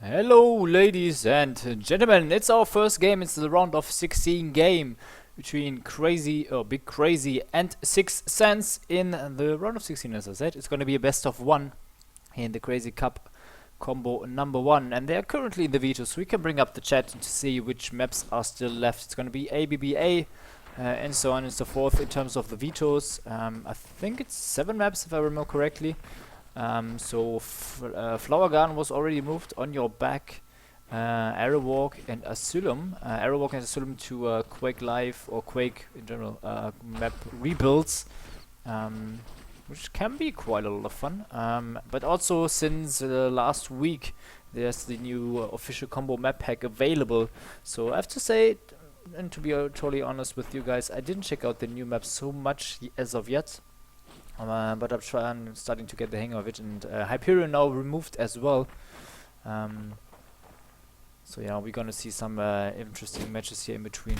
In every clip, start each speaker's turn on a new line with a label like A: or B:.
A: Hello ladies and gentlemen, it's our first game. It's the round of 16 game between BigKrazy and SixSense in the round of 16. As I said, it's going to be a best of one in the Krazy Kup combo number 1, and they are currently in the veto, so we can bring up the chat to see which maps are still left. It's going to be ABBA and so on and so forth in terms of the vetoes. I think it's 7 maps if I remember correctly. Flower Garden was already moved on your back. Arrow Walk and Asylum. Arrow Walk and Asylum to Quake Live or Quake in general map rebuilds, which can be quite a lot of fun. But also since last week there's the new official combo map pack available. So I have to say, and to be totally honest with you guys, I didn't check out the new map so much as of yet. But I'm starting to get the hang of it, and Hyperion now removed as well. So yeah, we're gonna see some interesting matches here in between,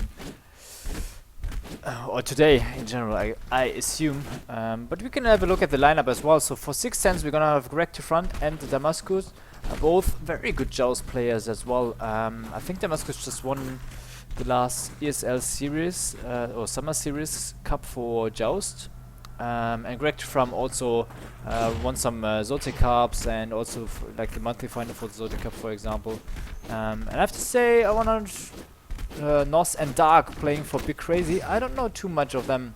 A: or today in general, I assume. But we can have a look at the lineup as well. So for SixSense, we're gonna have Greg to front and Damascus, both very good Joust players as well. I think Damascus just won the last ESL series or Summer Series Cup for Joust. And Greg from also won some Zote Cups and also like the monthly final for the Zote Cup, for example. And I have to say, I want Nos and Dark playing for BigKrazy. I don't know too much of them,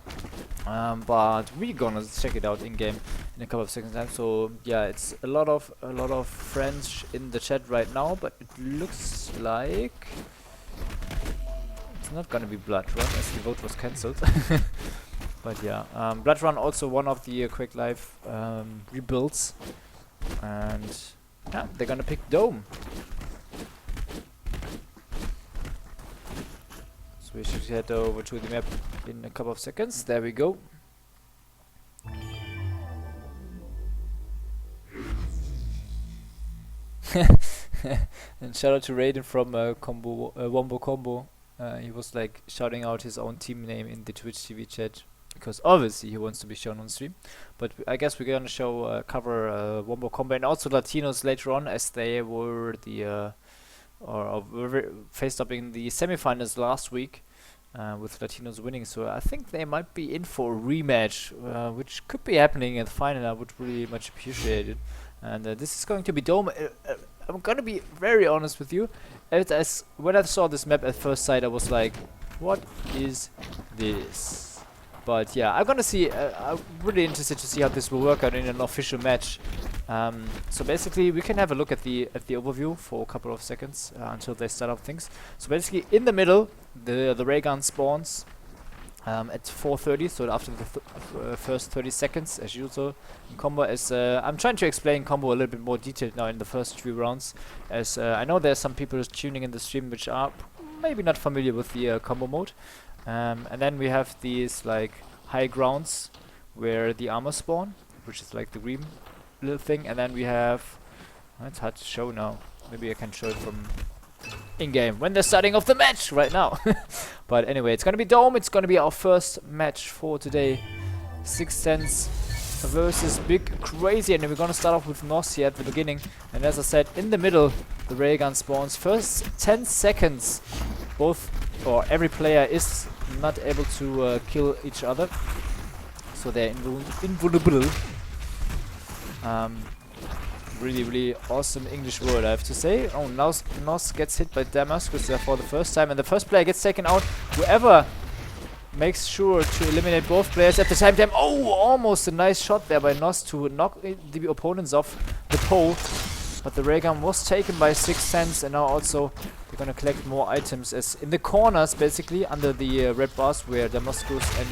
A: but we're gonna check it out in game in a couple of seconds time. So yeah, it's a lot of French in the chat right now, but it looks like it's not gonna be Blood Run as the vote was cancelled. But yeah, Blood Run also one of the Quake Live rebuilds, and yeah, they're gonna pick Dome. So we should head over to the map in a couple of seconds. There we go. And shout out to Raiden from Wombo Combo. He was like shouting out his own team name in the Twitch TV chat, because obviously he wants to be shown on stream. But I guess we're gonna show cover Wombo Combo and also Latinos later on, as they were the faced up in the semifinals last week, with Latinos winning. So I think they might be in for a rematch, which could be happening in the final. I would really much appreciate it. And this is going to be Dome. I'm gonna be very honest with you. When I saw this map at first sight, I was like, what is this? But yeah, I'm gonna see. I'm really interested to see how this will work out in an official match. So basically, we can have a look at the overview for a couple of seconds until they start up things. So basically, in the middle, the ray gun spawns at 4:30. So after the first 30 seconds, as usual, in combo. I'm trying to explain combo a little bit more detailed now in the first 3 rounds, as I know there's some people tuning in the stream which are maybe not familiar with the combo mode. And then we have these like high grounds where the armor spawn, which is like the green little thing, and then we have, it's hard to show now, maybe I can show it from in-game when they're starting off the match right now. But anyway, it's gonna be Dome. It's gonna be our first match for today, SixSense versus BigKrazy, and then we're gonna start off with Nos here at the beginning. And as I said, in the middle the ray gun spawns. First 10 seconds every player is not able to kill each other, so they're invulnerable. Really awesome English word, I have to say. Oh, Nos gets hit by Damascus there for the first time, and the first player gets taken out. Whoever makes sure to eliminate both players at the same time. Oh, almost a nice shot there by Nos to knock the opponents off the pole. But the ray gun was taken by SixSense, and now also they're gonna collect more items, as in the corners, basically under the red bars where Damascus and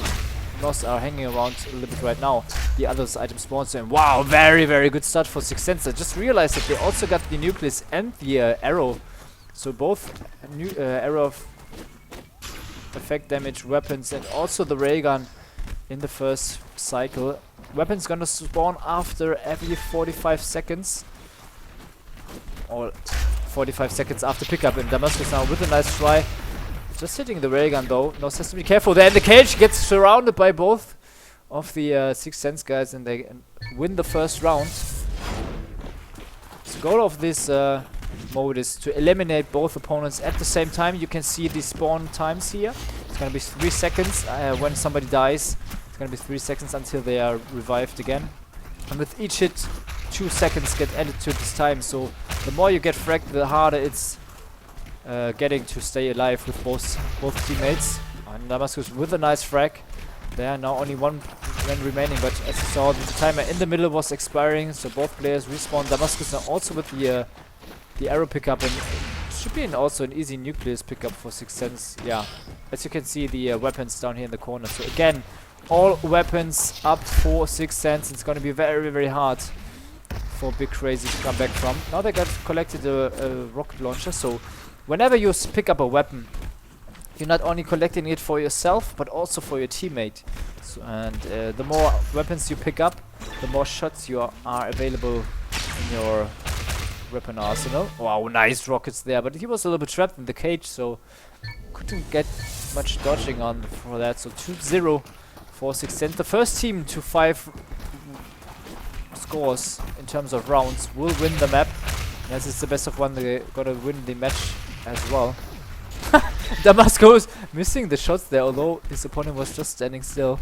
A: Nos are hanging around a little bit right now. The others item spawns, and wow, very good start for SixSense. I just realized that they also got the nucleus and the arrow, so both arrow of effect damage weapons and also the ray gun in the first cycle. Weapons gonna spawn after every 45 seconds. Or 45 seconds after pickup, and Damascus now with a nice try. Just hitting the ray gun though. Nos has to be careful there, and the cage gets surrounded by both of the SixSense guys, and they win the first round. So goal of this mode is to eliminate both opponents at the same time. You can see the spawn times here. It's gonna be 3 seconds when somebody dies. It's gonna be 3 seconds until they are revived again. And with each hit, 2 seconds get added to this time. So the more you get fragged, the harder it's getting to stay alive with both teammates. And Damascus with a nice frag. There are now only one man remaining, but as you saw, the timer in the middle was expiring, so both players respawn. Damascus now also with the arrow pickup, and it should be also an easy nucleus pickup for SixSense. Yeah, as you can see, the weapons down here in the corner. So again, all weapons up for SixSense. It's going to be very, very hard for BigKrazy to come back from. Now they got collected a rocket launcher, so whenever you pick up a weapon, you're not only collecting it for yourself, but also for your teammate. So, and the more weapons you pick up, the more shots you are available in your weapon arsenal. Wow, nice rockets there, but he was a little bit trapped in the cage, so couldn't get much dodging on for that. So 2-0 for SixSense. The first team to 5 scores in terms of rounds will win the map. And as it's the best of 1, they gotta win the match as well. Damascus missing the shots there, although his opponent was just standing still.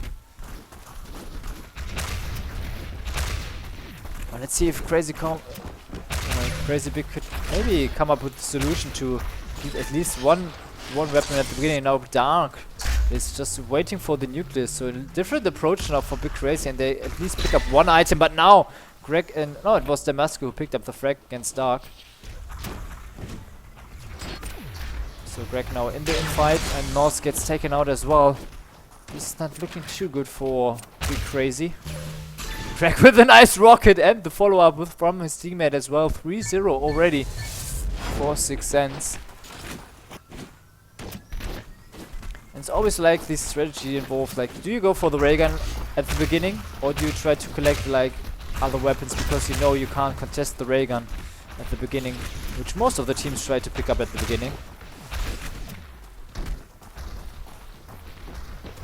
A: Well, let's see if Krazy Big could maybe come up with a solution to get at least one weapon at the beginning. Now Dark is just waiting for the nucleus, so a different approach now for BigKrazy, and they at least pick up one item. But now Greg and no, it was Damascus who picked up the frag against Dark. So Greg now in the infight, and Norse gets taken out as well. This is not looking too good for BigKrazy. Greg with a nice rocket and the follow-up from his teammate as well. 3-0 already for SixSense. And it's always like this strategy involved, like, do you go for the ray gun at the beginning, or do you try to collect like other weapons because you know you can't contest the ray gun at the beginning, which most of the teams try to pick up at the beginning.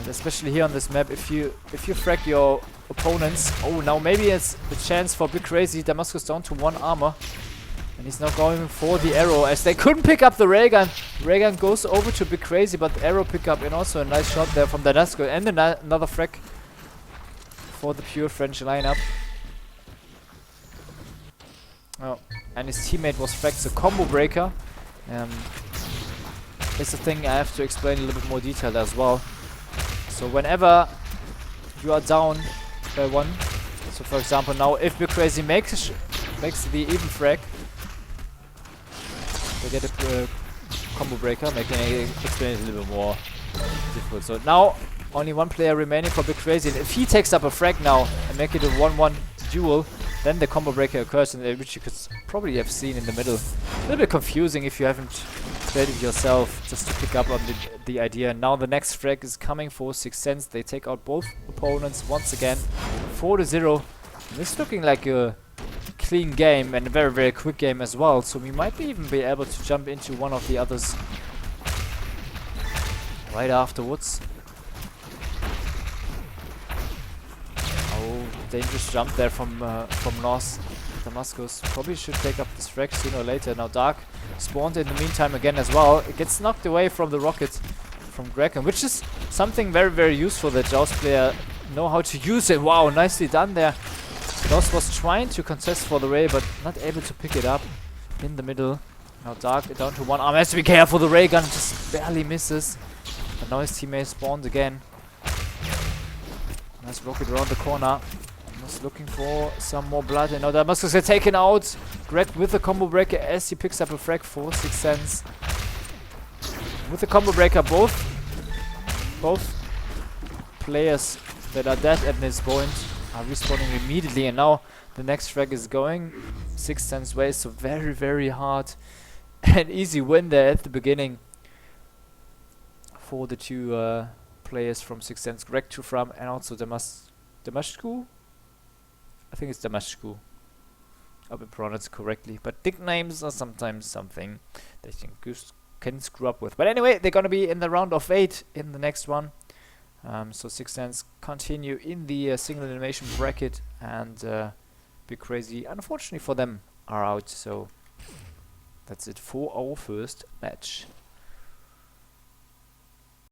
A: Especially here on this map, if you frag your opponents. Oh, now maybe it's a chance for BigKrazy. Damascus down to 1 armor, and he's now going for the arrow as they couldn't pick up the ray gun. Ray gun goes over to BigKrazy, but the arrow pickup, and also a nice shot there from Damascus, and another frag for the pure French lineup. Oh, and his teammate was fragged. The combo breaker is a thing I have to explain a little bit more detailed as well. So whenever you are down by 1, so for example now if BigKrazy makes the even frag, they get a combo breaker, making it explain it a little bit more difficult. So now only 1 player remaining for BigKrazy, and if he takes up a frag now and make it a 1-1 duel, then the combo breaker occurs, and which you could probably have seen in the middle. A little bit confusing if you haven't played it yourself, just to pick up on the idea. Now the next frag is coming for SixSense. They take out both opponents once again, 4-0. This is looking like a clean game and a very, very quick game as well. So we might even be able to jump into one of the others right afterwards. Oh, dangerous jump there from North. Damascus probably should take up this frag sooner or later. Now Dark spawned in the meantime again as well. It gets knocked away from the rocket from Greg, which is something very, very useful that Joust player know how to use it. Wow, nicely done there. Joust was trying to contest for the ray, but not able to pick it up in the middle. Now Dark down to 1 arm. Has to be careful. The ray gun just barely misses. But now his teammate spawned again. Nice rocket around the corner. Almost looking for some more blood, and now Damascus get taken out. Greg with the combo breaker as he picks up a frag for SixSense. With the combo breaker, both players that are dead at this point are respawning immediately, and now the next frag is going SixSense way. So very, very hard and easy win there at the beginning for the 2 players from SixSense, Greg from, and also Damascus. I think it's Damascus. I hope I pronounced it correctly, but nicknames are sometimes something that you can screw up with. But anyway, they're gonna be in the round of 8 in the next one. So SixSense continue in the single elimination bracket, and BigKrazy, unfortunately for them, are out. So that's it for our first match.